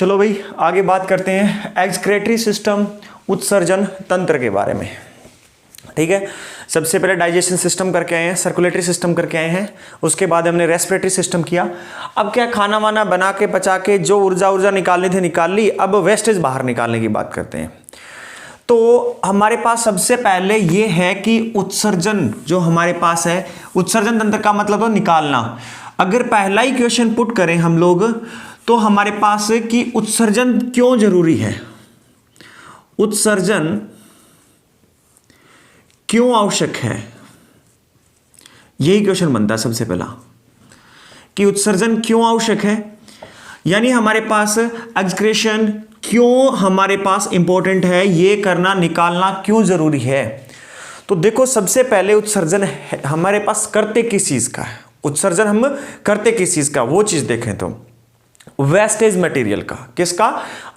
चलो भाई आगे बात करते हैं एक्सक्रीटरी सिस्टम, उत्सर्जन तंत्र के बारे में। ठीक है, सबसे पहले डाइजेशन सिस्टम करके आए हैं, सर्कुलेटरी सिस्टम करके आए हैं, उसके बाद हमने रेस्पिरेटरी सिस्टम किया। अब क्या खाना वाना बना के पचा के जो ऊर्जा निकालनी थी निकाल ली, अब वेस्टेज बाहर निकालने की बात करते हैं। तो हमारे पास सबसे पहले ये है कि उत्सर्जन जो हमारे पास है, उत्सर्जन तंत्र का मतलब है निकालना। अगर पहला ही क्वेश्चन पुट करें हम लोग तो हमारे पास कि उत्सर्जन क्यों जरूरी है, उत्सर्जन क्यों आवश्यक है, यही क्वेश्चन बनता है सबसे पहला कि उत्सर्जन क्यों आवश्यक है, यानी हमारे पास एक्सक्रीशन क्यों हमारे पास इंपॉर्टेंट है, ये करना निकालना क्यों जरूरी है। तो देखो सबसे पहले उत्सर्जन हमारे पास करते किस चीज का है, उत्सर्जन हम करते किस चीज का, वो चीज देखें तो वेस्टेज मटेरियल का, किसका,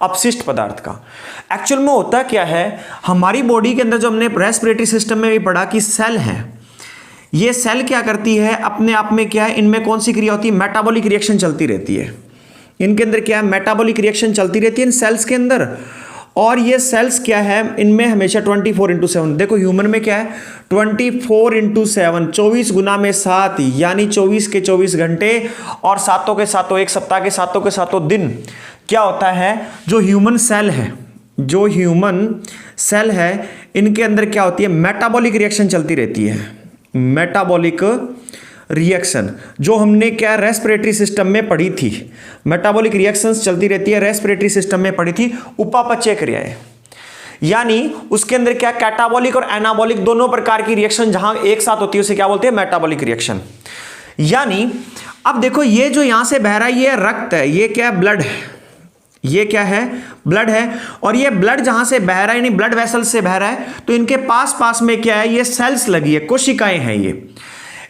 अपशिष्ट पदार्थ का। एक्चुअल में होता क्या है, हमारी बॉडी के अंदर जो हमने रेस्पिरेटरी सिस्टम में भी पढ़ा कि सेल है, ये सेल क्या करती है अपने आप में, क्या है इनमें कौन सी क्रिया होती है, मेटाबॉलिक रिएक्शन चलती रहती है। इनके अंदर क्या है, मेटाबॉलिक रिएक्शन चलती रहती है इन सेल्स के अंदर। और ये सेल्स क्या है, इनमें हमेशा 24/7, देखो ह्यूमन में क्या है 24/7, 24 गुना में 7, यानी 24 के 24 घंटे और सातों के सातों, एक सप्ताह के सातों के सातों दिन क्या होता है, जो ह्यूमन सेल है, जो ह्यूमन सेल है इनके अंदर क्या होती है, मेटाबॉलिक रिएक्शन चलती रहती है। मेटाबॉलिक रिएक्शन जो हमने क्या रेस्पिरेटरी सिस्टम में पढ़ी थी, मेटाबॉलिक रिएक्शंस चलती रहती है, रेस्पिरेटरी सिस्टम में पढ़ी थी, उपापचय क्रियाएं, यानी उसके अंदर क्या कैटाबॉलिक और एनाबॉलिक दोनों प्रकार की रिएक्शन जहां एक साथ होती है उसे क्या बोलते हैं, मेटाबॉलिक रिएक्शन। यानी अब देखो ये जो यहां से बह रहा है ये रक्त है, ये क्या है, ब्लड है, ये क्या है, ब्लड है। और ये ब्लड जहां से बह रहा है यानी ब्लड वेसल से बह रहा है, तो इनके पास पास में क्या है, ये सेल्स लगी है, कोशिकाएं हैं ये।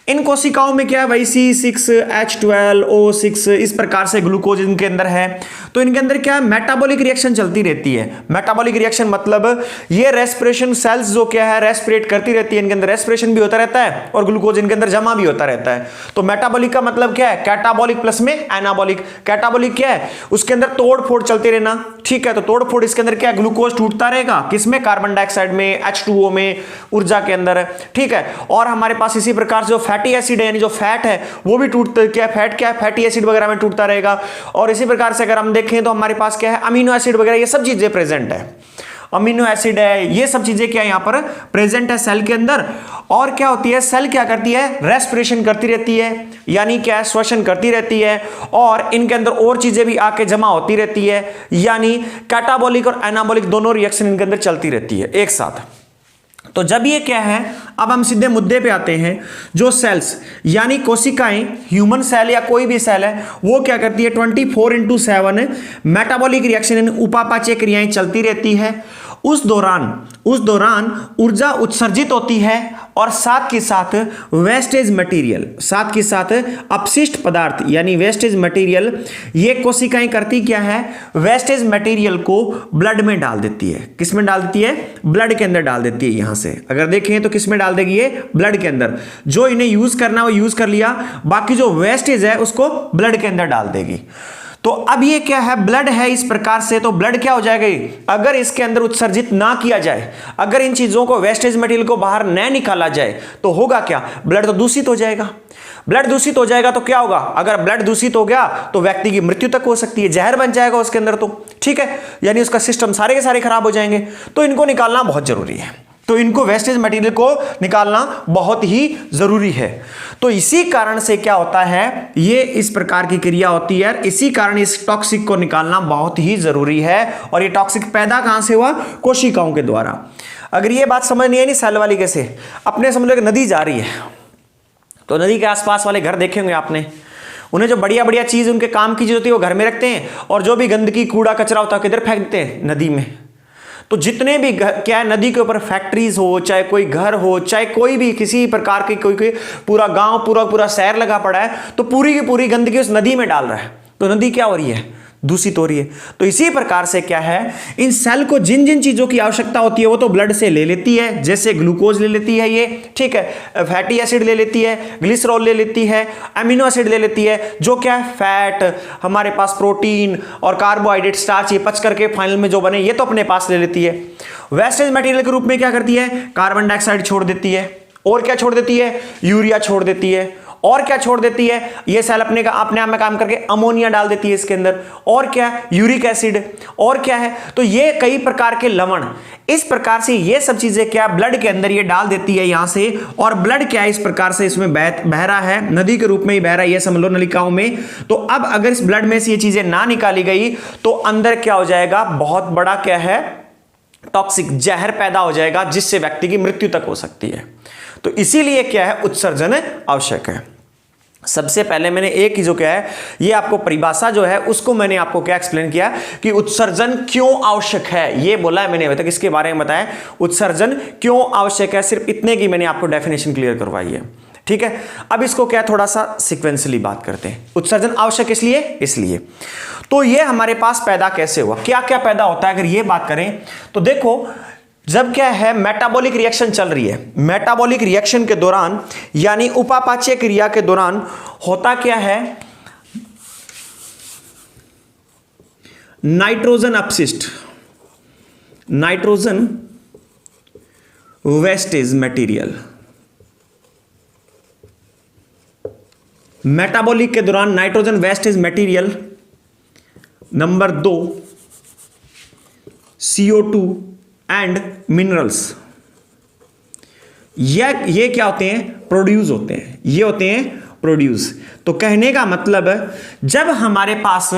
इन कोशिकाओं में क्या है भाई C6H12O6 इस प्रकार से ग्लूकोज इनके अंदर है। तो इनके अंदर क्या है, मेटाबॉलिक रिएक्शन चलती रहती है। मेटाबॉलिक रिएक्शन मतलब ये रेस्पिरेशन सेल्स जो क्या है रेस्पिरेट करती रहती है, इनके अंदर रेस्पिरेशन भी होता रहता है और ग्लूकोज इनके अंदर जमा भी होता रहता है। तो मेटाबॉलिक का मतलब क्या है, कैटाबॉलिक प्लस में एनाबॉलिक। कैटाबॉलिक क्या है, उसके अंदर तोड़ फोड़ चलती रहना, ठीक है। तो तोड़ फोड़ इसके अंदर क्या है, ग्लूकोज टूटता रहेगा, किसमें, कार्बन डाइऑक्साइड में, H2O में, ऊर्जा के अंदर, ठीक है। और हमारे पास इसी प्रकार जो फैटी एसिड है यानी जो फैट है वो भी टूटता, क्या फैट क्या है, फैटी एसिड वगैरह में टूटता रहेगा। और इसी प्रकार से अगर हम देखें तो हमारे पास क्या है, अमीनो एसिड वगैरह ये सब चीजें प्रेजेंट है, अमीनो एसिड है, ये सब चीजें क्या यहां पर प्रेजेंट है सेल के अंदर। और क्या होती है, सेल क्या करती है, रेस्पिरेशन करती रहती है, यानी क्या है, श्वसन करती रहती है। और इनके अंदर और चीजें भी आके जमा होती रहती है, यानी कैटाबॉलिक और एनाबॉलिक दोनों रिएक्शन इनके अंदर चलती रहती है एक साथ। तो जब ये क्या है, अब हम सीधे मुद्दे पे आते हैं, जो सेल्स यानी कोशिकाएं, ह्यूमन सेल या कोई भी सेल है, वो क्या करती है 24/7 मेटाबॉलिक रिएक्शन, उपापचय क्रियाएं चलती रहती है। उस दौरान ऊर्जा उत्सर्जित होती है और साथ के साथ वेस्टेज मटेरियल, साथ के साथ अपशिष्ट पदार्थ यानी वेस्टेज मटेरियल, ये कोशिकाएं करती क्या है, वेस्टेज मटेरियल को ब्लड में डाल देती है। किस में डाल देती है, ब्लड के अंदर डाल देती है। यहां से अगर देखें तो किस में डाल देगी, ये ब्लड के अंदर। जो इन्हें यूज करना वो यूज कर लिया, बाकी जो वेस्टेज है उसको ब्लड के अंदर डाल देगी। तो अब ये क्या है, ब्लड है इस प्रकार से, तो ब्लड क्या हो जाएगा, अगर इसके अंदर उत्सर्जित ना किया जाए, अगर इन चीजों को वेस्टेज मटेरियल को बाहर न निकाला जाए तो होगा क्या, ब्लड तो दूषित हो जाएगा। ब्लड दूषित हो जाएगा तो क्या होगा, अगर ब्लड दूषित हो गया तो व्यक्ति की मृत्यु तक हो सकती है, जहर बन जाएगा उसके अंदर, तो ठीक है, यानी उसका सिस्टम सारे के सारे खराब हो जाएंगे। तो इनको निकालना बहुत जरूरी है, तो इनको वेस्टेज मटेरियल को निकालना बहुत ही जरूरी है। तो इसी कारण से क्या होता है, ये इस प्रकार की क्रिया होती है, इसी कारण इस टॉक्सिक को निकालना बहुत ही जरूरी है। और ये टॉक्सिक पैदा कहां से हुआ, कोशिकाओं के द्वारा। अगर ये बात समझ नहीं है नहीं सेल वाली कैसे, अपने समझ लो कि नदी जा रही है, तो नदी के आसपास वाले घर देखे होंगे आपने, उन्हें जो बढ़िया बढ़िया चीज उनके काम की चीज होती है वो घर में रखते हैं, और जो भी गंदगी कूड़ा कचरा होता है किधर फेंक देते हैं, नदी में। तो जितने भी क्या है, नदी के ऊपर फैक्ट्रीज हो, चाहे कोई घर हो, चाहे कोई भी किसी प्रकार की कोई पूरा गांव पूरा शहर लगा पड़ा है, तो पूरी की पूरी गंदगी उस नदी में डाल रहा है। तो नदी क्या हो रही है, दूषित हो रही है। तो इसी प्रकार से क्या है, इन सेल को जिन जिन चीजों की आवश्यकता होती है वो तो ब्लड से ले लेती है, जैसे ग्लूकोज ले लेती है ये, ठीक है, फैटी एसिड ले लेती है, ग्लिसरॉल ले लेती है, अमीनो एसिड ले लेती है, जो क्या है फैट, हमारे पास प्रोटीन और कार्बोहाइड्रेट, स्टार्च, ये पच करके फाइनल में जो बने ये तो अपने पास ले लेती है। वेस्टेज मटेरियल के रूप में क्या करती है, कार्बन डाइऑक्साइड छोड़ देती है, और क्या छोड़ देती है, यूरिया छोड़ देती है, और क्या छोड़ देती है, ये सेल अपने आप में काम करके अमोनिया डाल देती है इसके अंदर, और क्या है, यूरिक एसिड, और क्या है, तो ये कई प्रकार के लवण, इस प्रकार से ये सब चीजें क्या ब्लड के अंदर ये डाल देती है यहां से, और ब्लड क्या है इस प्रकार से इसमें बह रहा है, नदी के रूप में ही बह रहा है, ये समझ लो नलिकाओं में। तो अब अगर इस ब्लड में से ये चीजें ना निकाली गई तो अंदर क्या हो जाएगा, बहुत बड़ा क्या है, टॉक्सिक जहर पैदा हो जाएगा, जिससे व्यक्ति की मृत्यु तक हो सकती है। तो इसीलिए क्या है, उत्सर्जन आवश्यक है। सबसे पहले मैंने एक ही जो क्या है, ये आपको परिभाषा जो है उसको मैंने आपको क्या एक्सप्लेन किया कि उत्सर्जन क्यों आवश्यक है, ये बोला है मैंने अभी तक, इसके बारे में बताया उत्सर्जन क्यों आवश्यक है, सिर्फ इतने की मैंने आपको डेफिनेशन क्लियर करवाई है, ठीक है। अब इसको क्या थोड़ा सा सिक्वेंसली बात करते हैं। उत्सर्जन आवश्यक इसलिए तो ये हमारे पास पैदा कैसे हुआ, क्या क्या पैदा होता है, अगर ये बात करें तो देखो, जब क्या है मेटाबॉलिक रिएक्शन चल रही है, मेटाबॉलिक रिएक्शन के दौरान यानी उपापाचय क्रिया के दौरान होता क्या है, नाइट्रोजन अपशिष्ट, नाइट्रोजन वेस्टेज मटेरियल, मेटाबॉलिक के दौरान nitrogen wastage material, number 2 CO2 and minerals, ये क्या होते हैं, प्रोड्यूस होते हैं, ये होते हैं प्रोड्यूस। तो कहने का मतलब जब हमारे पास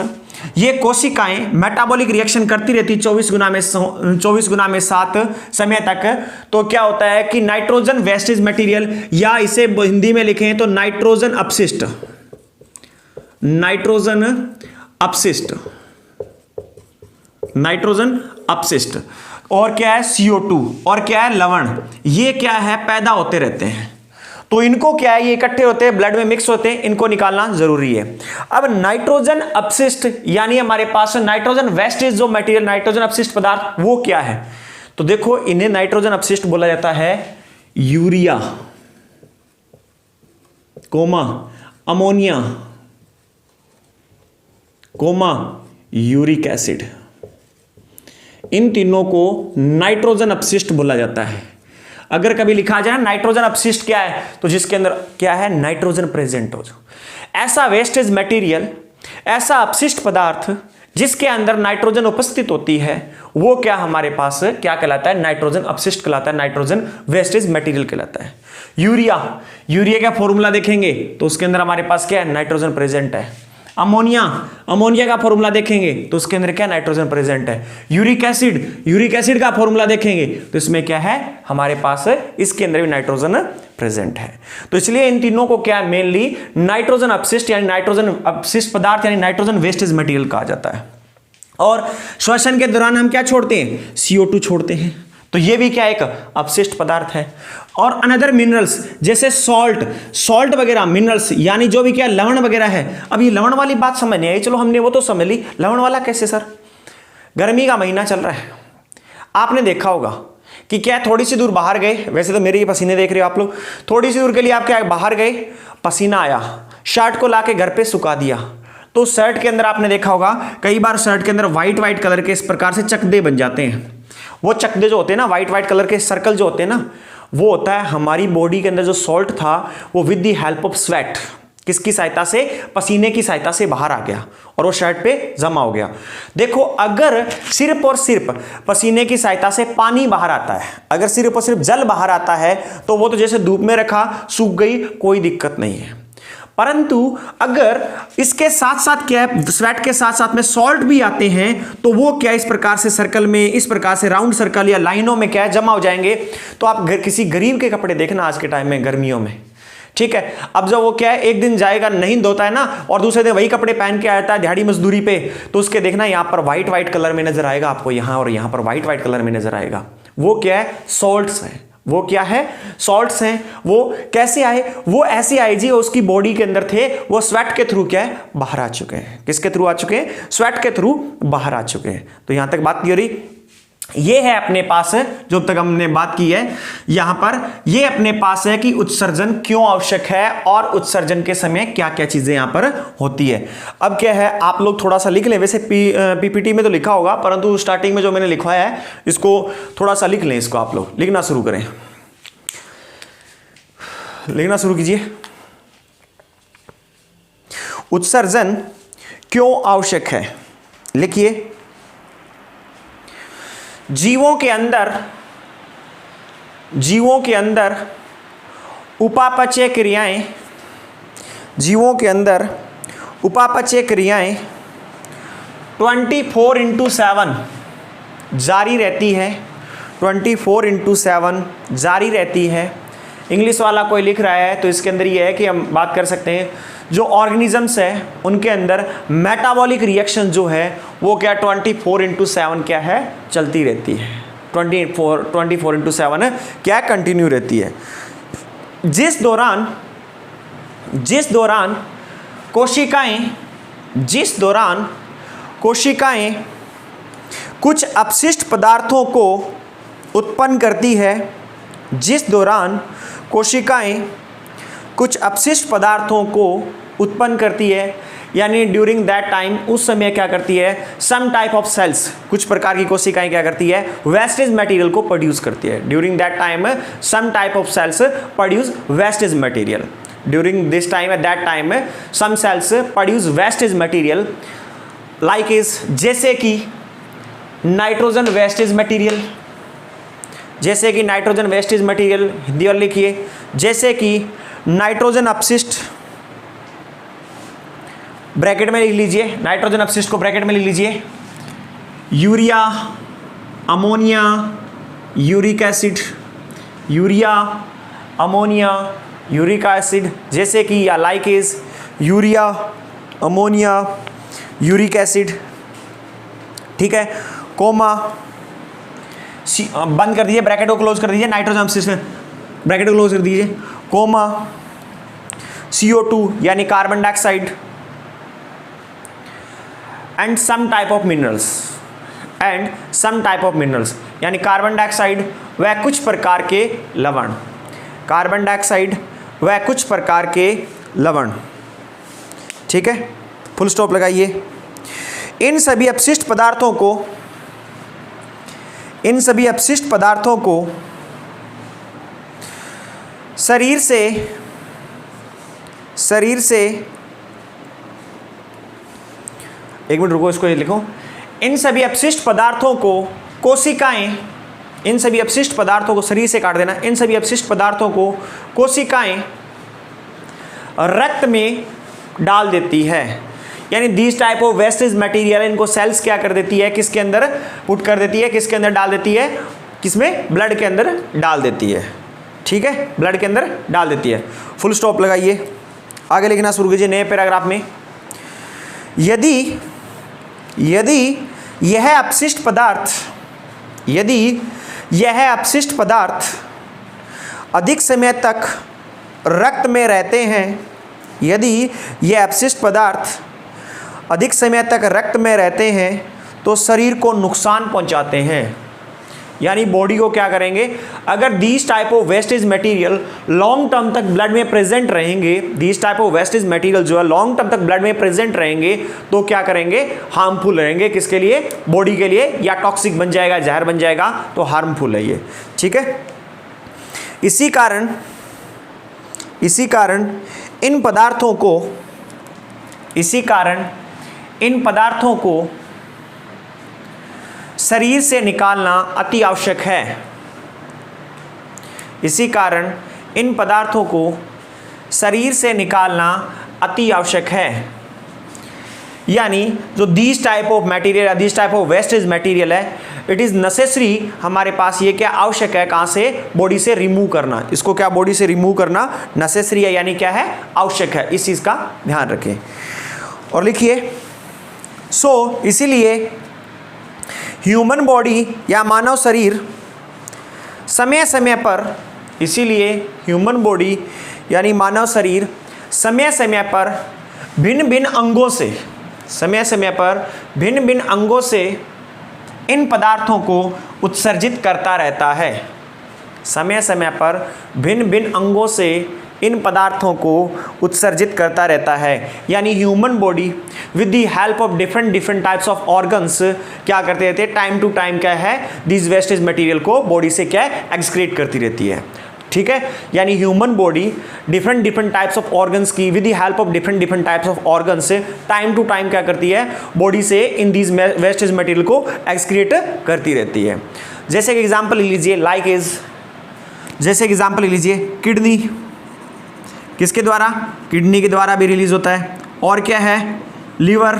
ये कोशिकाएं मेटाबॉलिक रिएक्शन करती रहती 24 गुना में 7 समय तक, तो क्या होता है कि नाइट्रोजन वेस्टेज मटेरियल, या इसे हिंदी में लिखें तो नाइट्रोजन अपशिष्ट, नाइट्रोजन अपशिष्ट, नाइट्रोजन अपशिष्ट, और क्या है CO2, और क्या है लवण, ये क्या है पैदा होते रहते हैं। तो इनको क्या है, ये इकट्ठे होते हैं, ब्लड में मिक्स होते हैं, इनको निकालना जरूरी है। अब नाइट्रोजन अपशिष्ट यानी हमारे पास नाइट्रोजन वेस्टेज जो मटेरियल, नाइट्रोजन अपशिष्ट पदार्थ, वो क्या है, तो देखो इन्हें नाइट्रोजन अपशिष्ट बोला जाता है urea, comma ammonia, comma uric acid, इन तीनों को नाइट्रोजन अपशिष्ट बोला जाता है। अगर कभी लिखा जाए नाइट्रोजन अपशिष्ट क्या है, तो जिसके अंदर क्या है, नाइट्रोजन प्रेजेंट हो, ऐसा वेस्टेज मटेरियल, ऐसा अपशिष्ट पदार्थ जिसके अंदर नाइट्रोजन उपस्थित होती है, वो क्या हमारे पास क्या कहलाता है, नाइट्रोजन अपशिष्ट कहलाता है, नाइट्रोजन वेस्टेज मटेरियल कहलाता है। यूरिया, यूरिया का फॉर्मूला देखेंगे तो उसके अंदर हमारे पास क्या है, नाइट्रोजन प्रेजेंट है। अमोनिया, अमोनिया का फॉर्मूला देखेंगे तो उसके अंदर क्या नाइट्रोजन प्रेजेंट है। यूरिक एसिड, यूरिक एसिड का फॉर्मूला देखेंगे तो इसमें क्या है, हमारे पास इसके अंदर भी नाइट्रोजन प्रेजेंट है। तो इसलिए इन तीनों को क्या मेनली नाइट्रोजन अपशिष्ट यानी नाइट्रोजन अपशिष्ट पदार्थ यानी नाइट्रोजन वेस्टेज मटेरियल कहा जाता है। और श्वसन के दौरान हम क्या छोड़ते हैं, CO2 छोड़ते हैं, तो ये भी क्या एक अपशिष्ट पदार्थ है। और अनदर मिनरल्स जैसे सॉल्ट वगैरह, मिनरल्स यानी जो भी क्या लवण वगैरह है। अब ये लवण वाली बात समझ नहीं आई, चलो हमने वो तो समझ ली, लवण वाला कैसे सर, गर्मी का महीना चल रहा है, आपने देखा होगा कि क्या थोड़ी सी दूर बाहर गए, वैसे तो मेरे ही पसीने देख रहे हो आप लोग, थोड़ी सी दूर के लिए आप क्या बाहर गए, पसीना आया, शर्ट को लाके घर पे सुखा दिया, तो शर्ट के अंदर आपने देखा होगा कई बार शर्ट के अंदर व्हाइट कलर के इस प्रकार से चकदे बन जाते हैं। वो चकदे जो होते हैं ना, व्हाइट कलर के सर्कल जो होते हैं ना, वो होता है हमारी बॉडी के अंदर जो सॉल्ट था वो with the help of sweat, किसकी सहायता से, पसीने की सहायता से बाहर आ गया और वो शर्ट पे जमा हो गया। देखो अगर सिर्फ और सिर्फ पसीने की सहायता से पानी बाहर आता है, अगर सिर्फ और सिर्फ जल बाहर आता है तो वो तो जैसे धूप में रखा सूख गई, कोई दिक्कत नहीं है। परंतु अगर इसके साथ साथ क्या है, स्वेट के साथ साथ में सॉल्ट भी आते हैं, तो वो क्या इस प्रकार से सर्कल में, इस प्रकार से राउंड सर्कल या लाइनों में क्या है जमा हो जाएंगे। तो आप किसी गरीब के कपड़े देखना आज के टाइम में गर्मियों में, ठीक है, अब जब वो क्या है एक दिन जाएगा नहीं धोता है ना, और दूसरे दिन वही कपड़े पहन के आता है दिहाड़ी मजदूरी पे, तो उसके देखना यहाँ पर व्हाइट कलर में नजर आएगा आपको, यहाँ और यहाँ पर व्हाइट कलर में नजर आएगा। वो क्या है, सॉल्ट्स है, वो क्या है, सॉल्ट्स हैं। वो कैसे आए, वो ऐसे आए जी, उसकी बॉडी के अंदर थे, वो स्वेट के थ्रू क्या है, बाहर आ चुके हैं। किसके थ्रू आ चुके हैं, स्वेट के थ्रू बाहर आ चुके हैं। तो यहां तक बात क्लियर हुई। ये है अपने पास है, जो अब तक हमने बात की है यहां पर, ये अपने पास है कि उत्सर्जन क्यों आवश्यक है और उत्सर्जन के समय क्या क्या चीजें यहां पर होती है। अब क्या है, आप लोग थोड़ा सा लिख लें, वैसे पीपीटी में तो लिखा होगा, परंतु स्टार्टिंग में जो मैंने लिखवाया है इसको थोड़ा सा लिख लें। इसको आप लोग लिखना शुरू करें, लिखना शुरू कीजिए। उत्सर्जन क्यों आवश्यक है, लिखिए। जीवों के अंदर उपापचय क्रियाएं, जीवों के अंदर उपापचय क्रियाएं 24/7 जारी रहती है, 24/7 जारी रहती है। इंग्लिश वाला कोई लिख रहा है तो इसके अंदर ये है कि हम बात कर सकते हैं, जो ऑर्गेनिजम्स है उनके अंदर मेटाबॉलिक रिएक्शन जो है वो क्या 24/7 क्या है, चलती रहती है। 24/7 क्या कंटिन्यू रहती है। जिस दौरान कोशिकाएं कुछ अपशिष्ट पदार्थों को उत्पन्न करती है, जिस दौरान कोशिकाएं कुछ अपशिष्ट पदार्थों को उत्पन्न करती है, यानी ड्यूरिंग दैट टाइम, उस समय क्या करती है, सम टाइप ऑफ सेल्स, कुछ प्रकार की कोशिकाएं क्या करती है, वेस्टेज मटेरियल को प्रोड्यूस करती है। During that time some type of cells produce wastage material. During this time, at that time some cells produce wastage material like is, जैसे कि नाइट्रोजन वेस्टेज मटेरियल, जैसे कि नाइट्रोजन वेस्टेज मटेरियल, हिंदी और लिखिए, जैसे कि नाइट्रोजन अपशिष्ट, ब्रैकेट में लिख लीजिए, नाइट्रोजन अपशिष्ट को ब्रैकेट में लिख लीजिए, urea, ammonia, uric acid, urea, ammonia, uric acid, जैसे कि या like is urea, ammonia, uric acid, ठीक है, कोमा, बंद कर दीजिए, ब्रैकेट को क्लोज कर दीजिए, नाइट्रोजन अपशिष्ट में ब्रैकेट को क्लोज कर दीजिए, कोमा, CO2 यानी carbon dioxide, and some type of minerals, यानी कार्बन डाइऑक्साइड व कुछ प्रकार के लवण, कार्बन डाइऑक्साइड व कुछ प्रकार के लवण, ठीक है, फुल स्टॉप लगाइए। इन सभी अपशिष्ट पदार्थों को शरीर से एक मिनट रुको, इसको ये लिखो। इन सभी अपशिष्ट पदार्थों को कोशिकाएं, इन सभी अपशिष्ट पदार्थों को शरीर से काट देना, इन सभी अपशिष्ट पदार्थों को कोशिकाएं रक्त में डाल देती है, यानी this type of wastage material, इनको सेल्स क्या कर देती है, किसके अंदर पुट कर देती है, किसके अंदर डाल देती है, किसमें, ब्लड के अंदर डाल देती है, ठीक है, ब्लड के अंदर डाल देती है। फुल स्टॉप लगाइए, आगे लिखना शुरू कीजिए नए पैराग्राफ में। यदि यह अपशिष्ट पदार्थ अधिक समय तक रक्त में रहते हैं, यदि यह अपशिष्ट पदार्थ अधिक समय तक रक्त में रहते हैं तो शरीर को नुकसान पहुंचाते हैं, यानी बॉडी को क्या करेंगे, अगर these type of wastage material long term तक ब्लड में प्रेजेंट रहेंगे, these type of wastage material जो है लॉन्ग टर्म तक ब्लड में प्रेजेंट रहेंगे तो क्या करेंगे, हार्मफुल रहेंगे, किसके लिए, बॉडी के लिए, या टॉक्सिक बन जाएगा, जहर बन जाएगा, तो हार्मफुल है ये, ठीक है। इसी कारण इन पदार्थों को शरीर से निकालना अति आवश्यक है। इसी कारण इन पदार्थों को शरीर से निकालना अति आवश्यक है, यानी जो this type of material, this type of wastage material है, इट इज नेसेसरी, हमारे पास ये क्या आवश्यक है, कहां से, बॉडी से रिमूव करना, इसको क्या बॉडी से रिमूव करना नेसेसरी है, यानी क्या है, आवश्यक है, इस चीज का ध्यान रखें। और लिखिए, इसीलिए ह्यूमन बॉडी या मानव शरीर समय समय पर, इसीलिए ह्यूमन बॉडी यानी मानव शरीर समय समय पर भिन्न भिन्न अंगों से, समय समय पर भिन्न भिन्न अंगों से इन पदार्थों को उत्सर्जित करता रहता है। समय समय पर भिन्न भिन्न अंगों से इन पदार्थों को उत्सर्जित करता रहता है। यानी human body with the help of different different types of organs क्या करते रहते हैं, टाइम टू टाइम क्या है, दिस वेस्टेज मटेरियल को बॉडी से क्या है, एक्सक्रीट करती रहती है। ठीक है, यानी human body different different types of organs की with the help of different different types of organs से टाइम टू टाइम क्या करती है, बॉडी से इन दिस वेस्टेज मटेरियल को एक्सक्रीट करती रहती है। जैसे कि एग्जांपल ले लीजिए, लाइक इज, जैसे एग्जांपल ले लीजिए किडनी, किसके द्वारा, किडनी के द्वारा भी रिलीज होता है। और क्या है, लिवर,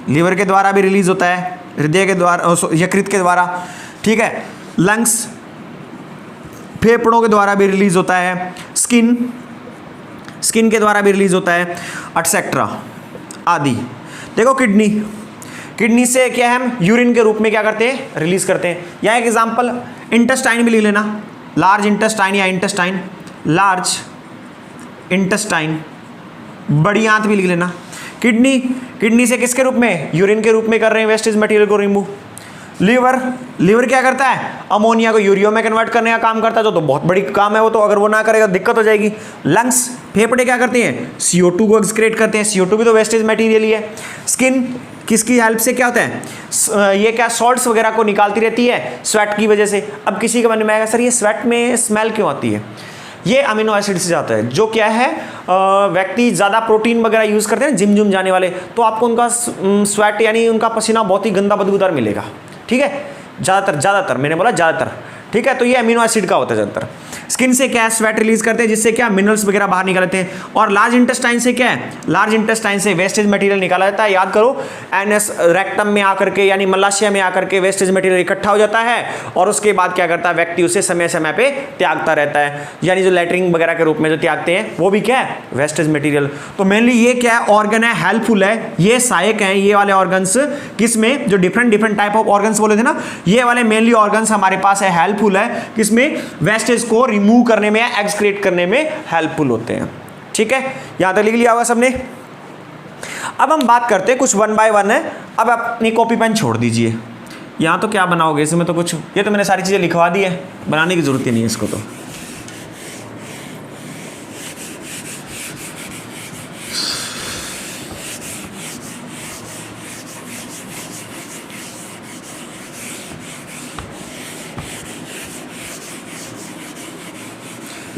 लिवर के द्वारा भी रिलीज होता है, हृदय के द्वारा, यकृत के द्वारा। ठीक है, लंग्स, फेफड़ों के द्वारा भी रिलीज होता है, स्किन, स्किन के द्वारा भी रिलीज होता है, एटसेट्रा आदि। देखो किडनी, किडनी से क्या है, हम यूरिन के रूप में क्या करते हैं, रिलीज करते हैं। या एक एग्जांपल इंटेस्टाइन भी ले लेना, लार्ज इंटेस्टाइन या इंटेस्टाइन, लार्ज इंटेस्टाइन, बड़ी आंत भी लिख लेना। किडनी, किडनी से किसके रूप में, यूरिन के रूप में कर रहे हैं वेस्टेज मटेरियल को रिमूव। लीवर, लीवर क्या करता है, अमोनिया को यूरिया में कन्वर्ट करने का काम करता है, जो तो बहुत बड़ी काम है वो तो, अगर वो ना करेगा दिक्कत हो जाएगी। लंग्स, फेफड़े क्या करते हैं, CO2 को एक्सक्रीट करते हैं, CO2 भी तो वेस्टेज मटेरियल ही है। स्किन, किसकी हेल्प से क्या होता है, ये क्या सॉल्ट्स वगैरह को निकालती रहती है स्वेट की वजह से। अब किसी के मन में आएगा सर ये स्वेट में स्मेल क्यों आती है, ये अमीनो एसिड से जाता है। जो क्या है, व्यक्ति ज़्यादा प्रोटीन वगैरह यूज़ करते हैं जिम जुम जाने वाले, तो आपको उनका स्वेट यानी उनका पसीना बहुत ही गंदा बदबूदार मिलेगा। ठीक है, ज़्यादातर मैंने बोला ज़्यादातर। ठीक है, तो ये अमीनो एसिड का होता है ज़्यादातर। स्किन से क्या है, स्वेट रिलीज करते हैं, जिससे क्या मिनरल्स वगैरह बाहर निकलते हैं। और लार्ज इंटेस्टाइन से क्या है, लार्ज इंटेस्टाइन से वेस्टेज मटेरियल निकाला जाता है। याद करो, एनएस रेक्टम में आकर के यानी मलाशय में आकर के वेस्टेज मटेरियल इकट्ठा हो जाता है, और उसके बाद क्या करता है व्यक्ति, उसे समय समय पे त्यागता रहता है। यानी जो लेटरिंग वगैरह के रूप में जो त्यागते हैं वो भी क्या है, वेस्टेज मटेरियल। तो मेनली ये क्या है, ऑर्गन है, हेल्पफुल है, ये सहायक हैं ये वाले ऑर्गन्स। किसमें, जो different different type of organs बोले थे ना, ये वाले मेनली ऑर्गन्स हमारे पास है, हेल्पफुल है, किसमें, वेस्टेज को रिमूव करने में या एक्सक्रीट करने में हेल्पफुल होते हैं। ठीक है, यहां तक लिख लिया होगा सबने। अब हम बात करते हैं, कुछ वन बाय वन है। अब अपनी कॉपी पेन छोड़ दीजिए, यहां तो क्या बनाओगे, इसमें तो कुछ, ये तो मैंने सारी चीजें लिखवा दी है, बनाने की जरूरत ही नहीं है इसको। तो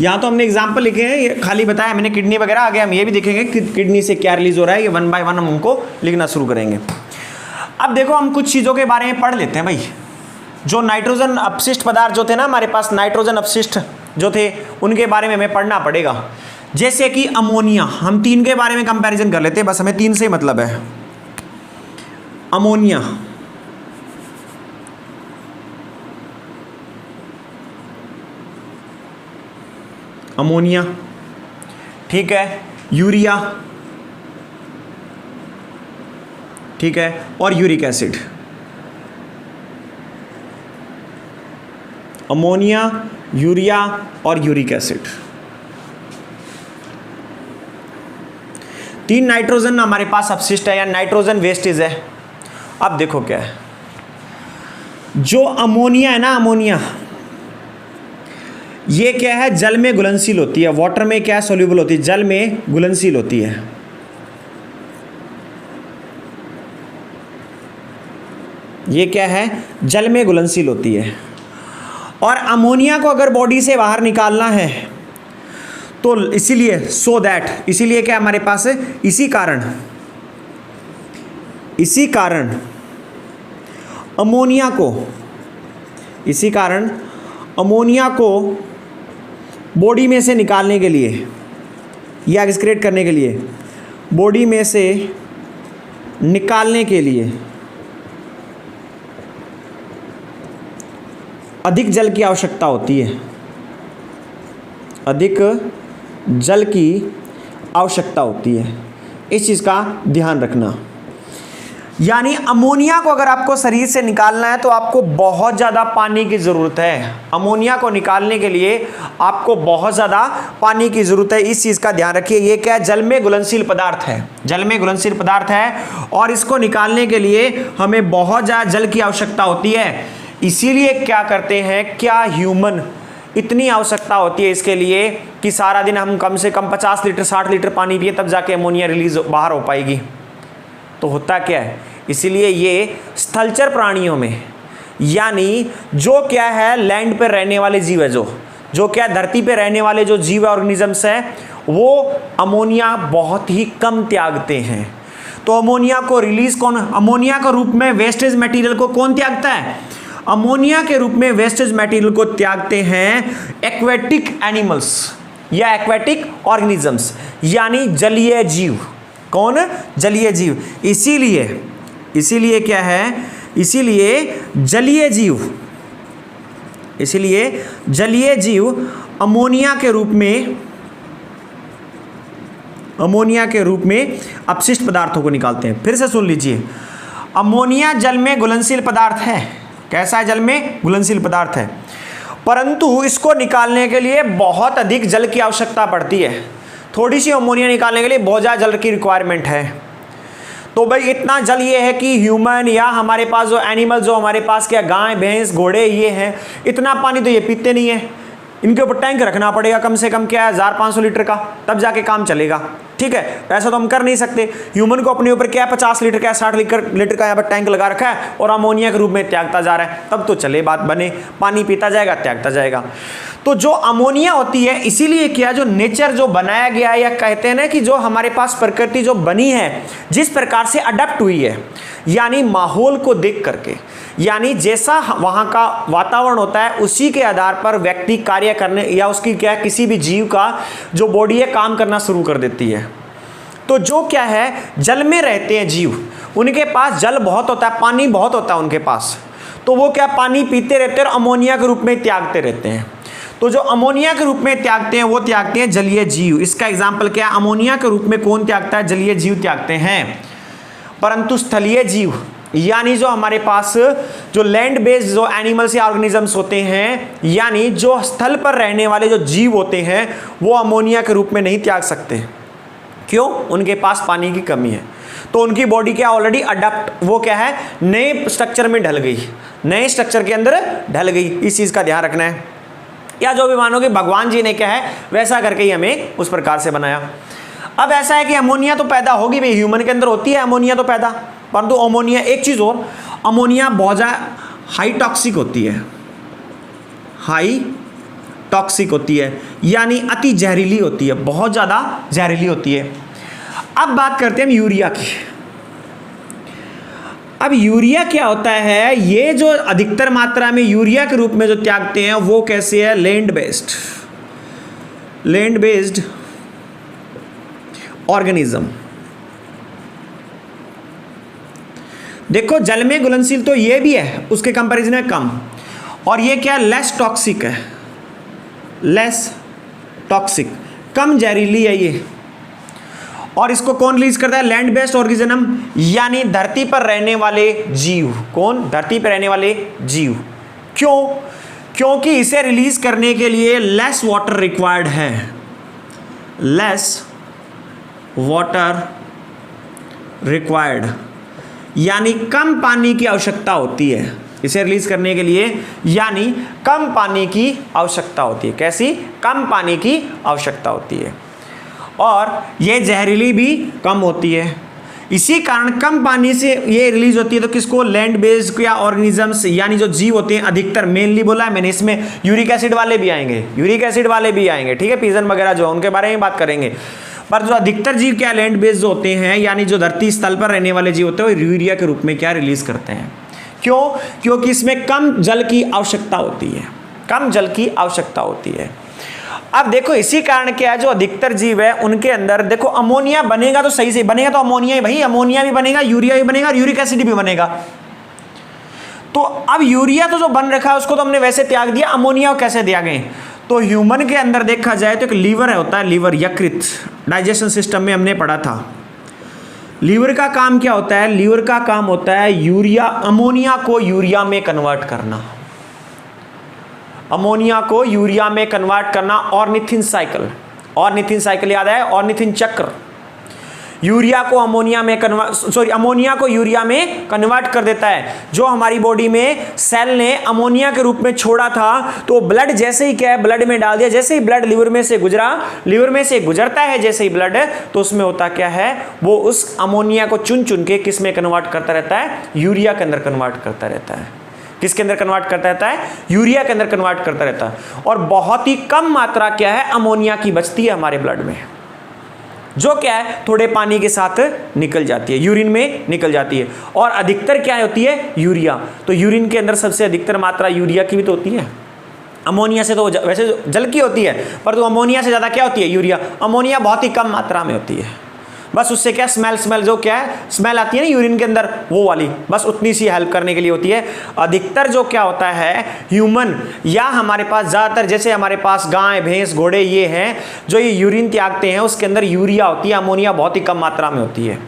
यहाँ तो हमने एग्जाम्पल लिखे हैं, ये खाली बताया मैंने किडनी वगैरह, आगे हम ये भी देखेंगे कि किडनी से क्या रिलीज हो रहा है। ये वन बाय वन हम उनको लिखना शुरू करेंगे। अब देखो हम कुछ चीज़ों के बारे में पढ़ लेते हैं भाई। जो नाइट्रोजन अपशिष्ट पदार्थ जो थे ना हमारे पास, नाइट्रोजन अपशिष्ट जो थे उनके बारे में हमें पढ़ना पड़ेगा। जैसे कि अमोनिया, हम 3 के बारे में कंपेरिजन कर लेते हैं, बस हमें 3 से ही मतलब है। अमोनिया, अमोनिया, ठीक है, यूरिया, ठीक है, और यूरिक एसिड। अमोनिया, यूरिया और यूरिक एसिड, 3 नाइट्रोजन हमारे पास अपशिष्ट है या नाइट्रोजन वेस्टेज है। अब देखो क्या है, जो अमोनिया है ना, अमोनिया ये क्या है, जल में घुलनशील होती है, वाटर में क्या सोल्यूबल होती है, जल में घुलनशील होती है। ये क्या है, जल में घुलनशील होती है। और अमोनिया को अगर बॉडी से बाहर निकालना है तो इसीलिए इसीलिए क्या हमारे पास है, इसी कारण अमोनिया को बॉडी में से निकालने के लिए या एक्सक्रीट करने के लिए, बॉडी में से निकालने के लिए अधिक जल की आवश्यकता होती है, अधिक जल की आवश्यकता होती है। इस चीज़ का ध्यान रखना। यानी अमोनिया को अगर आपको शरीर से निकालना है तो आपको बहुत ज़्यादा पानी की ज़रूरत है। अमोनिया को निकालने के लिए आपको बहुत ज़्यादा पानी की ज़रूरत है। इस चीज़ का ध्यान रखिए। ये क्या है? जल में घुलनशील पदार्थ है, जल में घुलनशील पदार्थ है और इसको निकालने के लिए हमें बहुत ज़्यादा जल की आवश्यकता होती है। इसीलिए क्या करते हैं, क्या ह्यूमन इतनी आवश्यकता होती है इसके लिए कि सारा दिन हम कम से कम 50 लीटर 60 लीटर पानी पिए तब जाके अमोनिया रिलीज बाहर हो पाएगी। तो होता क्या है, इसीलिए ये स्थलचर प्राणियों में, यानी जो क्या है लैंड पर रहने वाले जीव है, जो क्या धरती पे रहने वाले जो जीव ऑर्गेनिजम्स हैं, वो अमोनिया बहुत ही कम त्यागते हैं। तो अमोनिया को रिलीज कौन, अमोनिया के रूप में वेस्टेज मटेरियल को कौन त्यागता है? अमोनिया के रूप में वेस्टेज मटेरियल को त्यागते हैं एक्वेटिक एनिमल्स या एक्वेटिक ऑर्गेनिजम्स, यानी जलीय जीव। कौन? जलीय जीव। इसीलिए क्या है, इसीलिए जलीय जीव अमोनिया के रूप में अपशिष्ट पदार्थों को निकालते हैं। फिर से सुन लीजिए, अमोनिया जल में घुलनशील पदार्थ है। कैसा है? जल में घुलनशील पदार्थ है, परंतु इसको निकालने के लिए बहुत अधिक जल की आवश्यकता पड़ती है। थोड़ी सी अमोनिया निकालने के लिए बहुत ज़्यादा जल की रिक्वायरमेंट है। तो भाई इतना जल ये है कि ह्यूमन या हमारे पास जो एनिमल, जो हमारे पास क्या गाय भैंस घोड़े ये हैं, इतना पानी तो ये पीते नहीं है। इनके ऊपर टैंक रखना पड़ेगा कम से कम क्या है 1500 लीटर का, तब जाके काम चलेगा। ठीक है, ऐसा तो हम कर नहीं सकते। ह्यूमन को अपने ऊपर क्या है 50 लीटर का 60 लीटर का यहाँ पर टैंक लगा रखा है और अमोनिया के रूप में त्यागता जा रहा है, तब तो चले बात बने, पानी पीता जाएगा त्यागता जाएगा। तो जो अमोनिया होती है, इसीलिए क्या जो नेचर जो बनाया गया है, या कहते हैं ना कि जो हमारे पास प्रकृति जो बनी है, जिस प्रकार से अडप्ट हुई है, यानी माहौल को देख करके, यानी जैसा वहाँ का वातावरण होता है उसी के आधार पर व्यक्ति कार्य करने या उसकी क्या किसी भी जीव का जो बॉडी है काम करना शुरू कर देती है। तो जो क्या है जल में रहते हैं जीव, उनके पास जल बहुत होता है, पानी बहुत होता है उनके पास, तो वो क्या पानी पीते रहते हैं और अमोनिया के रूप में त्यागते रहते हैं। तो जो अमोनिया के रूप में त्यागते हैं वो त्यागते हैं जलीय जीव। इसका एग्जाम्पल क्या है? अमोनिया के रूप में कौन त्यागता है? जलीय जीव त्यागते हैं। परंतु स्थलीय जीव, यानी जो हमारे पास जो लैंड बेस्ड जो एनिमल्स या ऑर्गेनिजम्स होते हैं, यानी जो स्थल पर रहने वाले जो जीव होते हैं, वो अमोनिया के रूप में नहीं त्याग सकते। क्यों? उनके पास पानी की कमी है। तो उनकी बॉडी क्या ऑलरेडी अडप्ट, वो क्या है नए स्ट्रक्चर में ढल गई, नए स्ट्रक्चर के अंदर ढल गई। इस चीज़ का ध्यान रखना है। या जो भी मानो कि भगवान जी ने क्या है वैसा करके ही हमें उस प्रकार से बनाया। अब ऐसा है कि अमोनिया तो पैदा होगी भाई, ह्यूमन के अंदर होती है अमोनिया तो पैदा, परंतु अमोनिया एक चीज़ और, अमोनिया बहुत ज़्यादा हाई टॉक्सिक होती है, हाई टॉक्सिक होती है, यानी अति जहरीली होती है, बहुत ज़्यादा जहरीली होती है। अब बात करते हैं हम यूरिया की। अब यूरिया क्या होता है? ये जो अधिकतर मात्रा में यूरिया के रूप में जो त्यागते हैं वो कैसे है? Land based organism. देखो जल में घुलनशील तो ये भी है, उसके कंपैरिजन में कम, और ये क्या लेस टॉक्सिक है, लेस टॉक्सिक, कम जहरीली है ये। और इसको कौन रिलीज करता है? लैंड बेस्ड ऑर्गेनिज्म, यानी धरती पर रहने वाले जीव। कौन? धरती पर रहने वाले जीव। क्यों? क्योंकि इसे रिलीज करने के लिए लेस वाटर रिक्वायर्ड है, लेस वाटर रिक्वायर्ड, यानी कम पानी की आवश्यकता होती है इसे रिलीज करने के लिए, यानी कम पानी की आवश्यकता होती है। कैसी? कम पानी की आवश्यकता होती है, और ये जहरीली भी कम होती है। इसी कारण कम पानी से ये रिलीज होती है। तो किसको? लैंड बेस्ड या ऑर्गेनिजम्स, यानी जो जीव होते हैं अधिकतर, मेनली बोला है मैंने, इसमें यूरिक एसिड वाले भी आएंगे, ठीक है, पिजन वगैरह जो उनके बारे में बात करेंगे। पर जो अधिकतर जीव क्या लैंड बेस्ड होते हैं, यानी जो धरती स्थल पर रहने वाले जीव होते हैं, वो यूरिया के रूप में क्या रिलीज करते हैं। क्यों? क्योंकि इसमें कम जल की आवश्यकता होती है, कम जल की आवश्यकता होती है। अब देखो इसी कारण क्या है, जो अधिकतर जीव है उनके अंदर देखो अमोनिया बनेगा तो सही से बनेगा, तो अमोनिया ही भाई, अमोनिया भी बनेगा, यूरिया भी बनेगा और यूरिक एसिड भी बनेगा। तो अब यूरिया तो जो बन रखा है उसको तो हमने वैसे त्याग दिया, अमोनिया कैसे त्यागें? तो ह्यूमन के अंदर देखा जाए तो एक लीवर होता है, लीवर, यकृत, डाइजेशन सिस्टम में हमने पढ़ा था, लीवर का काम क्या होता है? लीवर का काम होता है यूरिया, अमोनिया को यूरिया में कन्वर्ट करना, अमोनिया को यूरिया में कन्वर्ट करना। ऑर्निथिन साइकिल, ऑर्निथिन साइकिल याद है, ऑर्निथिन चक्र। यूरिया को अमोनिया में अमोनिया को यूरिया में कन्वर्ट कर देता है। जो हमारी बॉडी में सेल ने अमोनिया के रूप में छोड़ा था, तो ब्लड जैसे ही क्या है, ब्लड में डाल दिया, जैसे ही ब्लड लिवर में से गुजरा, लिवर में से गुजरता है जैसे ही ब्लड, तो उसमें होता क्या है, वो उस अमोनिया को चुन चुन के किस में कन्वर्ट करता रहता है? यूरिया के अंदर कन्वर्ट करता रहता है। किसके अंदर कन्वर्ट करता रहता है? यूरिया के अंदर कन्वर्ट करता रहता है। और बहुत ही कम मात्रा क्या है, अमोनिया की बचती है हमारे ब्लड में, जो क्या है, थोड़े पानी के साथ निकल जाती है, यूरिन में निकल जाती है। और अधिकतर क्या होती है? यूरिया। तो यूरिन के अंदर सबसे अधिकतर मात्रा यूरिया की भी तो होती है। अमोनिया से तो वैसे जल की होती है, पर तो अमोनिया से ज़्यादा क्या होती है? यूरिया। अमोनिया बहुत ही कम मात्रा में होती है, बस उससे क्या स्मेल जो क्या है, स्मेल आती है ना यूरिन के अंदर, वो वाली, बस उतनी सी हेल्प करने के लिए होती है। अधिकतर जो क्या होता है, ह्यूमन या हमारे पास ज़्यादातर, जैसे हमारे पास गाय भैंस घोड़े ये हैं, जो ये यूरिन त्यागते हैं, उसके अंदर यूरिया होती है, अमोनिया बहुत ही कम मात्रा में होती है।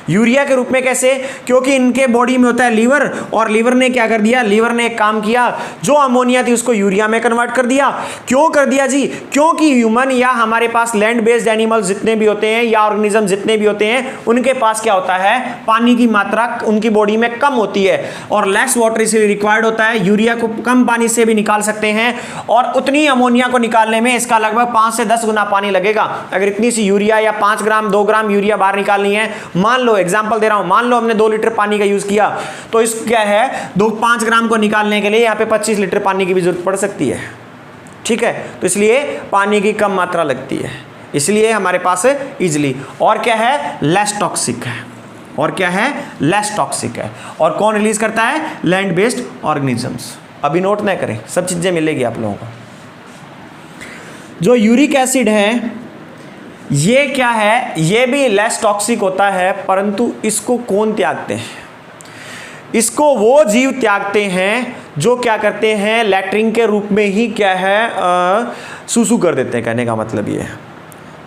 यूरिया के रूप में कैसे? क्योंकि इनके बॉडी में होता है लीवर, और लीवर ने क्या कर दिया, लीवर ने एक काम किया, जो अमोनिया थी उसको यूरिया में कन्वर्ट कर दिया। क्यों कर दिया जी? क्योंकि ह्यूमन या हमारे पास लैंड बेस्ड एनिमल्स जितने भी होते हैं या ऑर्गेनिज्म जितने भी होते हैं, उनके पास क्या होता है, पानी की मात्रा उनकी बॉडी में कम होती है, और लेस वाटर इसलिए रिक्वायर्ड होता है। यूरिया को कम पानी से भी निकाल सकते हैं, और उतनी अमोनिया को निकालने में इसका लगभग 5 से 10 गुना पानी लगेगा। अगर इतनी सी यूरिया या 5 ग्राम 2 ग्राम यूरिया बाहर निकालनी है, मान लो एग्जांपल दे रहा हूं, मान लो हमने 2 लीटर पानी का यूज किया, तो इस क्या है, 5 ग्राम को निकालने के लिए यहाँ पे 25 लीटर पानी की भी जरूरत पड़ सकती है। ठीक है, तो इसलिए पानी की कम मात्रा लगती है, इसलिए हमारे पास इजिली, और क्या है, लेस टॉक्सिक है, और क्या है, लेस टॉक्सिक है। और कौन रिलीज करता है? Land based organisms. अभी नोट ना करें, सब चीजें मिलेगी आप लोगों को। जो यूरिक एसिड है, ये क्या है, ये भी लेस टॉक्सिक होता है, परंतु इसको कौन त्यागते हैं? इसको वो जीव त्यागते हैं जो क्या करते हैं, लैट्रिन के रूप में ही क्या है, सूसू कर देते हैं, कहने का मतलब ये है।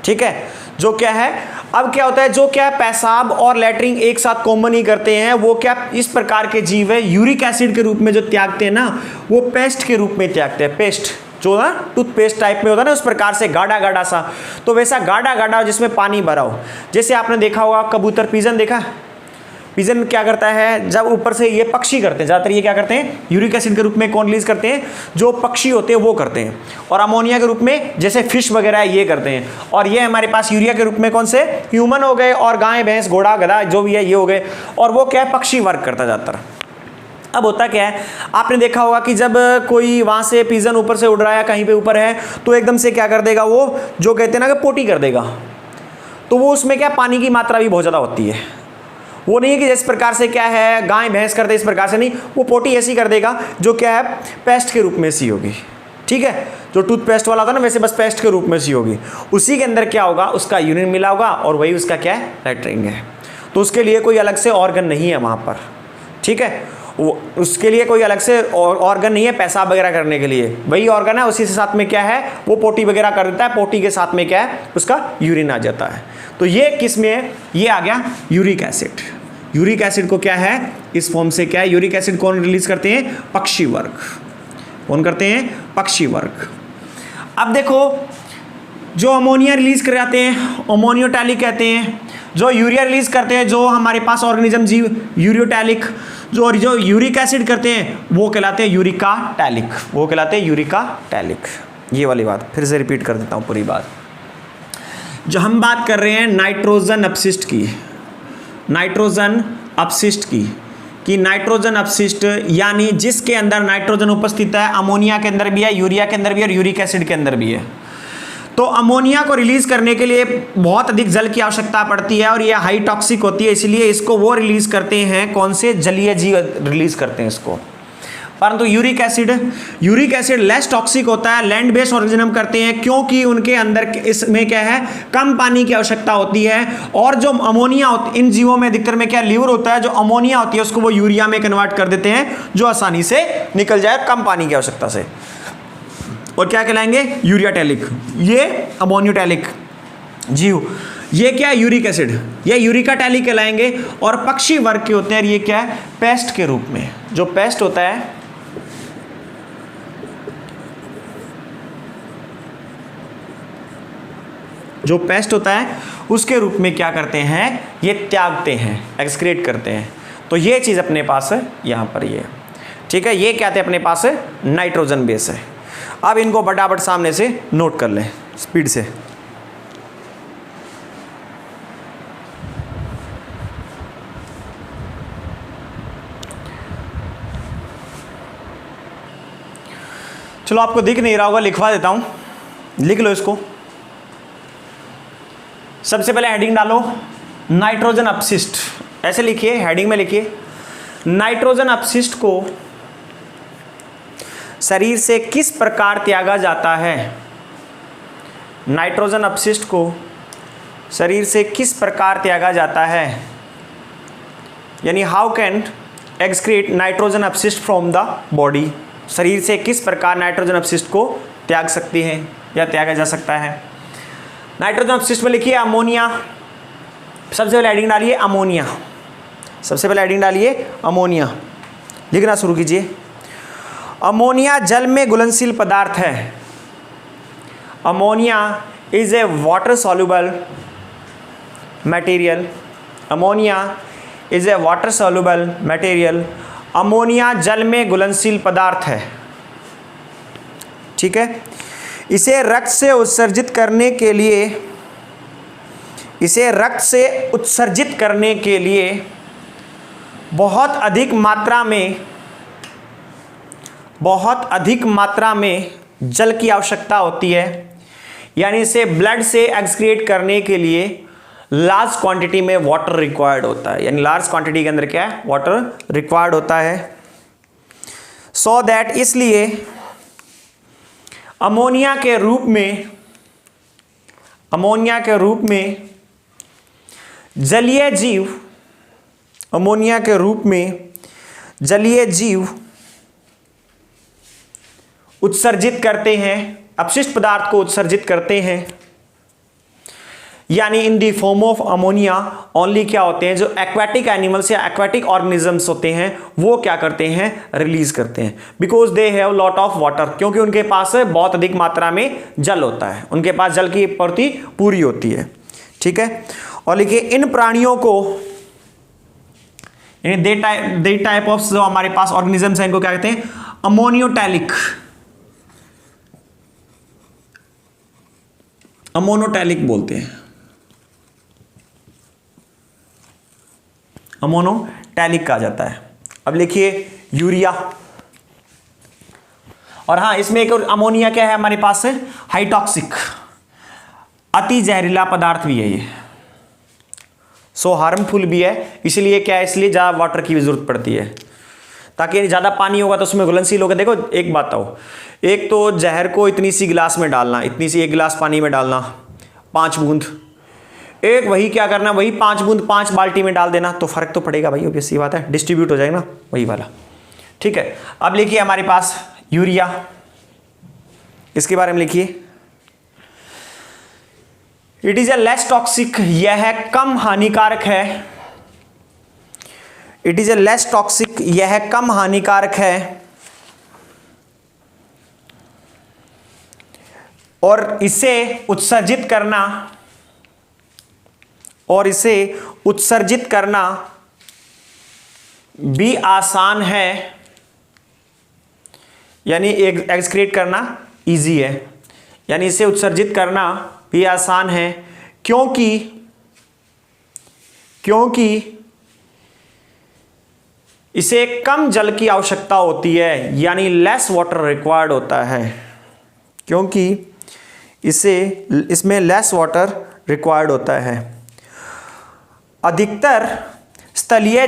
ठीक है, जो क्या है, अब क्या होता है, जो क्या है, पेशाब और लैट्रिन एक साथ कॉमन ही करते हैं, वो क्या इस प्रकार के जीव है, यूरिक एसिड के रूप में जो त्यागते हैं ना, वो पेस्ट के रूप में त्यागते हैं। पेस्ट जो ना टूथपेस्ट टाइप में होता है ना, उस प्रकार से गाढ़ा गाढ़ा सा, तो वैसा गाढ़ा गाढ़ा जिसमें पानी भरा हो। जैसे आपने देखा होगा कबूतर, पिजन देखा, पिजन क्या करता है, जब ऊपर से ये पक्षी करते हैं, ज़्यादातर ये क्या करते हैं, यूरिक एसिड के रूप में कौन रिलीज करते हैं, जो पक्षी होते हैं वो करते हैं, और अमोनिया के रूप में जैसे फिश वगैरह ये करते हैं। और ये हमारे पास यूरिया के रूप में कौन से, ह्यूमन हो गए, और गाय भैंस घोड़ा गधा जो भी है ये हो गए, और वो क्या है, पक्षी वर्क करता ज़्यादातर। अब होता क्या है, आपने देखा होगा कि जब कोई वहाँ से पिजन ऊपर से उड़ रहा है, कहीं पे ऊपर है, तो एकदम से क्या कर देगा, वो जो कहते हैं ना कि पोटी कर देगा, तो वो उसमें क्या पानी की मात्रा भी बहुत ज़्यादा होती है। वो नहीं है कि जिस प्रकार से क्या है गाय भैंस करते इस प्रकार से नहीं, वो पोटी ऐसी कर देगा जो क्या है, पेस्ट के रूप में सी होगी। ठीक है, जो टूथपेस्ट वाला था ना, वैसे बस पेस्ट के रूप में सी होगी। उसी के अंदर क्या होगा, उसका यूरिन मिला होगा, और वही उसका क्या है, लैट्रिन है। तो उसके लिए कोई अलग से ऑर्गन नहीं है वहाँ पर। ठीक है, वो उसके लिए कोई अलग से ऑर्गन नहीं है पेशाब वगैरह करने के लिए, वही ऑर्गन है, उसी के साथ में क्या है, वो पोटी वगैरह कर देता है, पोटी के साथ में क्या है, उसका यूरिन आ जाता है। तो ये किस में है, ये आ गया यूरिक एसिड। यूरिक एसिड को क्या है, इस फॉर्म से क्या है, यूरिक एसिड कौन रिलीज करते हैं, पक्षी वर्ग। कौन करते हैं, पक्षी वर्ग। अब देखो, जो अमोनिया रिलीज कर जाते हैं अमोनियोटैलिक कहते हैं, जो यूरिया रिलीज करते हैं जो हमारे पास ऑर्गेनिज्म जीव यूरियोटैलिक, जो यूरिक एसिड करते हैं वो कहलाते हैं यूरिका टैलिक, वो कहलाते हैं यूरिका टैलिक। ये वाली बात फिर से रिपीट कर देता हूँ पूरी बात। जो हम बात कर रहे हैं नाइट्रोजन अपशिष्ट की, नाइट्रोजन अपशिष्ट की, कि नाइट्रोजन अपशिष्ट यानी जिसके अंदर नाइट्रोजन उपस्थित है, अमोनिया के अंदर भी है, यूरिया के अंदर भी है, और यूरिक एसिड के अंदर भी है। तो अमोनिया को रिलीज करने के लिए बहुत अधिक जल की आवश्यकता पड़ती है, और यह हाई टॉक्सिक होती है, इसलिए इसको वो रिलीज करते हैं, कौन से, जलीय जीव रिलीज करते हैं इसको। परंतु यूरिक एसिड लेस टॉक्सिक होता है, लैंड बेस्ड ऑर्गेनिज्म करते हैं, क्योंकि उनके अंदर इसमें क्या है, कम पानी की आवश्यकता होती है। और जो अमोनिया इन जीवों में अधिकतर में क्या, लीवर होता है, जो अमोनिया होती है उसको वो यूरिया में कन्वर्ट कर देते हैं, जो आसानी से निकल जाए कम पानी की आवश्यकता से। और क्या कहलाएंगे, यूरियाटैलिक। ये अमोनियोटैलिक जीव, ये क्या है, यूरिक एसिड, ये यूरिका टैली कहलाएंगे। और पक्षी वर्ग के होते हैं, ये क्या है, पेस्ट के रूप में। जो पेस्ट होता है, जो पेस्ट होता है उसके रूप में क्या करते हैं, ये त्यागते हैं, एक्सक्रीट करते हैं। तो ये चीज अपने पास है यहां पर, ये ठीक है। ये क्या थे अपने पास है, नाइट्रोजन बेस है। अब इनको फटाफट सामने से नोट कर लें स्पीड से। चलो आपको दिख नहीं रहा होगा, लिखवा देता हूं, लिख लो इसको। सबसे पहले हेडिंग डालो नाइट्रोजन अपशिष्ट, ऐसे लिखिए, हेडिंग में लिखिए नाइट्रोजन अपशिष्ट को शरीर से किस प्रकार त्यागा जाता है। नाइट्रोजन अपशिष्ट को शरीर से किस प्रकार त्यागा जाता है, यानी हाउ कैन एक्सक्रीट नाइट्रोजन अपशिष्ट फ्रॉम द बॉडी। शरीर से किस प्रकार नाइट्रोजन अपशिष्ट को त्याग सकती है या त्यागा जा सकता है। नाइट्रोजन अपशिष्ट में लिखिए अमोनिया। सबसे पहले हेडिंग डालिए अमोनिया, सबसे पहले हेडिंग डालिए अमोनिया, लिखना शुरू कीजिए। अमोनिया जल में घुलनशील पदार्थ है। Ammonia is a water soluble material. Ammonia is a water soluble material. Ammonia जल में घुलनशील पदार्थ है, ठीक है। इसे रक्त से उत्सर्जित करने के लिए, इसे रक्त से उत्सर्जित करने के लिए बहुत अधिक मात्रा में जल की आवश्यकता होती है। यानी इसे ब्लड से एक्सक्रीट करने के लिए लार्ज क्वांटिटी में वाटर रिक्वायर्ड होता है। यानी लार्ज क्वांटिटी के अंदर क्या है, वाटर रिक्वायर्ड होता है। सो दैट, इसलिए अमोनिया के रूप में जलीय जीव, अमोनिया के रूप में जलीय जीव उत्सर्जित करते हैं, अपशिष्ट पदार्थ को उत्सर्जित करते हैं। यानी in the form of ammonia only क्या होते हैं, जो एक्वाटिक एनिमल्स या एक्वाटिक ऑर्गेनिजम्स होते हैं वो क्या करते हैं, रिलीज करते हैं। Because they have lot of water, क्योंकि उनके पास बहुत अधिक मात्रा में जल होता है, उनके पास जल की पूर्ति पूरी होती है, ठीक है। और लिखिए इन प्राणियों को, दे टाइप ऑफ जो हमारे पास ऑर्गेनिजम्स हैं इनको क्या कहते हैं, अमोनियोटैलिक, अमोनोटैलिक बोलते हैं, अमोनोटैलिक कहा जाता है। अब लिखिए यूरिया। और हाँ, इसमें एक और अमोनिया क्या है हमारे पास है, हाइटॉक्सिक, अति जहरीला पदार्थ भी है ये, सो हार्मफुल भी है। इसलिए क्या है, इसलिए ज़्यादा वाटर की भी जरूरत पड़ती है, ताकि ज़्यादा पानी होगा तो उसमें घुलनशील होगा। देखो एक बात हो, एक तो जहर को इतनी सी गिलास में डालना, इतनी सी एक गिलास पानी में डालना 5 बूंद, एक वही क्या करना, वही 5 बूंद 5 बाल्टी में डाल देना, तो फर्क तो पड़ेगा भाई, ऑब्वियस सी बात है, डिस्ट्रीब्यूट हो जाएगा ना वही वाला, ठीक है। अब लिखिए हमारे पास यूरिया, इसके बारे में लिखिए it is a less toxic, यह कम हानिकारक है। It is a less toxic, यह कम हानिकारक है और इसे उत्सर्जित करना भी आसान है, यानी एक्सक्रीट करना इजी है, यानी इसे उत्सर्जित करना भी आसान है, क्योंकि इसे कम जल की आवश्यकता होती है, यानी लेस वाटर रिक्वायर्ड होता है, क्योंकि इसमें लेस वाटर रिक्वायर्ड होता है। अधिकतर स्थलीय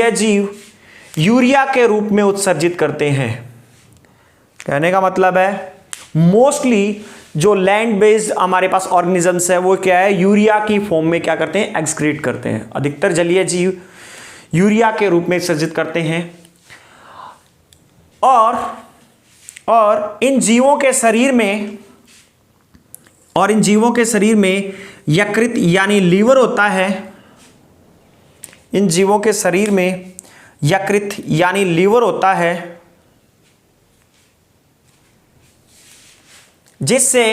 जीव यूरिया के रूप में उत्सर्जित करते हैं। कहने का मतलब है मोस्टली जो लैंड बेस्ड हमारे पास ऑर्गेनिजम्स है वो क्या है, यूरिया की फॉर्म में क्या करते हैं, एक्सक्रीट करते हैं। अधिकतर जलीय जीव यूरिया के रूप में उत्सर्जित करते हैं। और इन जीवों के शरीर में और इन जीवों के शरीर में यकृत यानी लीवर होता है। इन जीवों के शरीर में यकृत यानी लीवर होता है, जिससे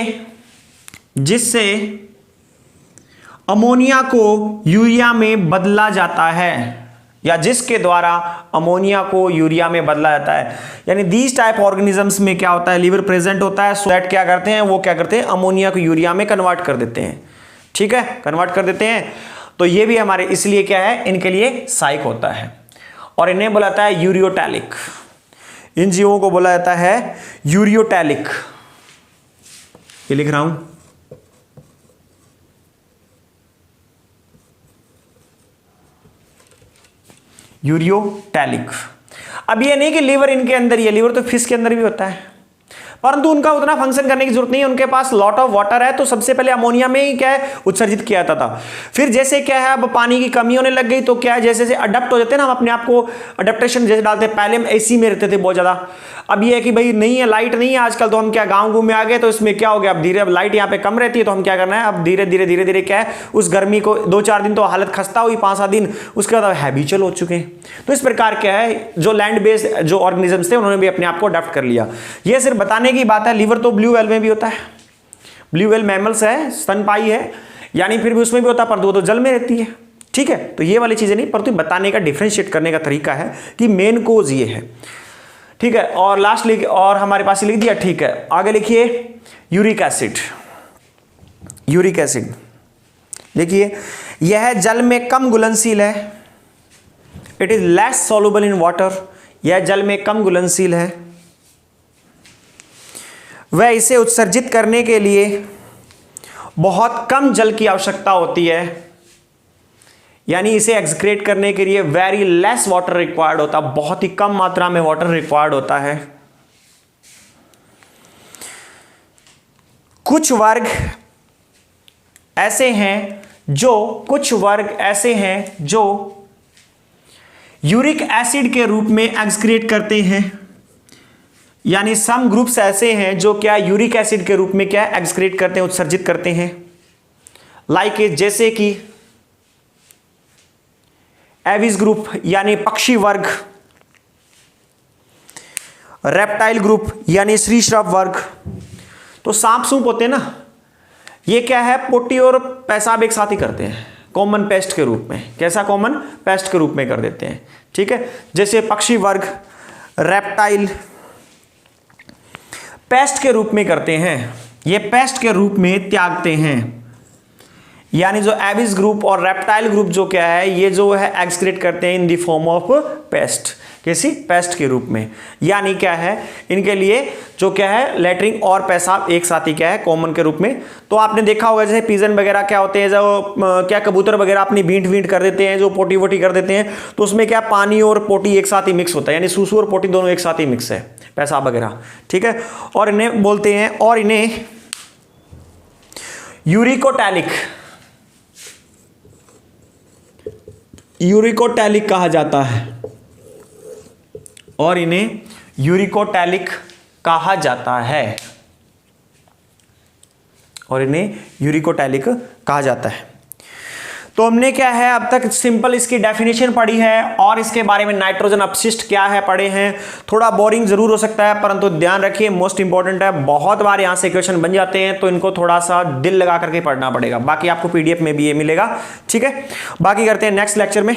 अमोनिया को यूरिया में बदला जाता है, या जिसके द्वारा अमोनिया को यूरिया में बदला जाता है। यानी दीज टाइप ऑर्गेनिजम्स में क्या होता है, लीवर प्रेजेंट होता है। सो दैट क्या करते हैं, वो क्या करते हैं, अमोनिया को यूरिया में कन्वर्ट कर देते हैं। ठीक है, कन्वर्ट कर देते हैं। तो ये भी हमारे इसलिए क्या है, इनके लिए सहायक होता है। और इन्हें बोला जाता है यूरियोटैलिक। इन जीवों को बोला जाता है यूरियोटैलिक। ये लिख रहा हूं, यूरियोटैलिक। अब ये नहीं कि लीवर इनके अंदर, ये लीवर तो फिश के अंदर भी होता है, परंतु उनका उतना फंक्शन करने की जरूरत नहीं है। उनके पास लॉट ऑफ वाटर है, तो सबसे पहले अमोनिया में ही क्या है, उत्सर्जित किया जाता था। फिर जैसे क्या है, अब पानी की कमी होने लग गई, तो क्या है, जैसे जैसे अडप्ट हो जाते हैं ना, हम अपने आप को अडेप्टेशन जैसे डालते हैं। पहले हम एसी में रहते थे बहुत ज्यादा, अब ये है कि भाई नहीं है, लाइट नहीं है आजकल, तो हम क्या गाँव में आ गए, तो इसमें क्या हो गया, अब धीरे, अब लाइट यहाँ पे कम रहती है, तो हम क्या करना है, अब धीरे धीरे क्या है, उस गर्मी को 2-4 दिन तो हालत खस्ता हुई, 5-7 दिन, उसके बाद हैबिचुअल हो चुके हैं। तो इस प्रकार क्या है, जो लैंड बेस्ड जो ऑर्गेनिजम्स थे, उन्होंने भी अपने आप को अडॉप्ट कर लिया। ये सिर्फ बताने की बात है। लीवर तो ब्लू व्हेल में भी होता है, ब्लू व्हेल मैमल्स है, स्तनपायी है, यानी फिर भी उसमें भी होता है, पर वो तो जल में रहती है। ठीक है, तो ये वाली चीजें नहीं, परंतु बताने का, डिफरेंशिएट करने का तरीका है कि मेन कोज ये है। ठीक है, और लास्ट लिख, और हमारे पास लिख दिया। ठीक है, आगे लिखिए यूरिक एसिड। यूरिक एसिड देखिए, यह जल में कम घुलनशील है। It is less soluble in water. यह जल में कम घुलनशील है। वह इसे उत्सर्जित करने के लिए बहुत कम जल की आवश्यकता होती है, यानी इसे एक्सक्रीट करने के लिए वेरी लेस वाटर रिक्वायर्ड होता है, बहुत ही कम मात्रा में वाटर रिक्वायर्ड होता है। कुछ वर्ग ऐसे हैं जो यूरिक एसिड के रूप में एक्सक्रीट करते हैं, यानी सम ग्रुप्स ऐसे हैं जो क्या यूरिक एसिड के रूप में क्या एक्सक्रीट करते हैं, उत्सर्जित करते हैं। लाइक जैसे कि एविस ग्रुप यानी पक्षी वर्ग, रेप्टाइल ग्रुप यानी श्रीश्रव वर्ग। तो सांप सूप होते हैं ना, ये क्या है, पोटी और पेशाब एक साथ ही करते हैं, कॉमन पेस्ट के रूप में। कैसा, कॉमन पेस्ट के रूप में कर देते हैं। ठीक है, जैसे पक्षी वर्ग, रेप्टाइल पेस्ट के रूप में करते हैं, ये पेस्ट के रूप में त्यागते हैं। यानी जो एविस ग्रुप और रेप्टाइल ग्रुप जो क्या है, ये जो है एक्सक्रीट करते हैं in the form of paste. कैसी, पेस्ट के रूप में। यानी क्या है, इनके लिए जो क्या है, लैट्रिन और पेशाब एक साथ ही क्या है, कॉमन के रूप में। तो आपने देखा होगा जैसे पिजन वगैरह क्या होते हैं, जो क्या कबूतर वगैरह अपनी बींट कर देते हैं, जो पोटी वोटी कर देते हैं, तो उसमें क्या पानी और पोटी एक साथ ही मिक्स होता है, यानी सूसू और पोटी दोनों एक साथ ही मिक्स है, पेशाब वगैरह। ठीक है, और इन्हें बोलते हैं, और इन्हें यूरिकोटैलिक कहा जाता है, और इन्हें यूरिकोटैलिक कहा जाता है, और इन्हें यूरिकोटैलिक कहा जाता है। तो हमने क्या है, अब तक सिंपल इसकी डेफिनेशन पढ़ी है, और इसके बारे में नाइट्रोजन अपशिष्ट क्या है पढ़े हैं। थोड़ा बोरिंग जरूर हो सकता है, परंतु ध्यान रखिए मोस्ट इंपॉर्टेंट है। बहुत बार यहां से क्वेश्चन बन जाते हैं, तो इनको थोड़ा सा दिल लगा करके पढ़ना पड़ेगा। बाकी आपको पीडीएफ में भी ये मिलेगा। ठीक है, बाकी करते हैं नेक्स्ट लेक्चर में।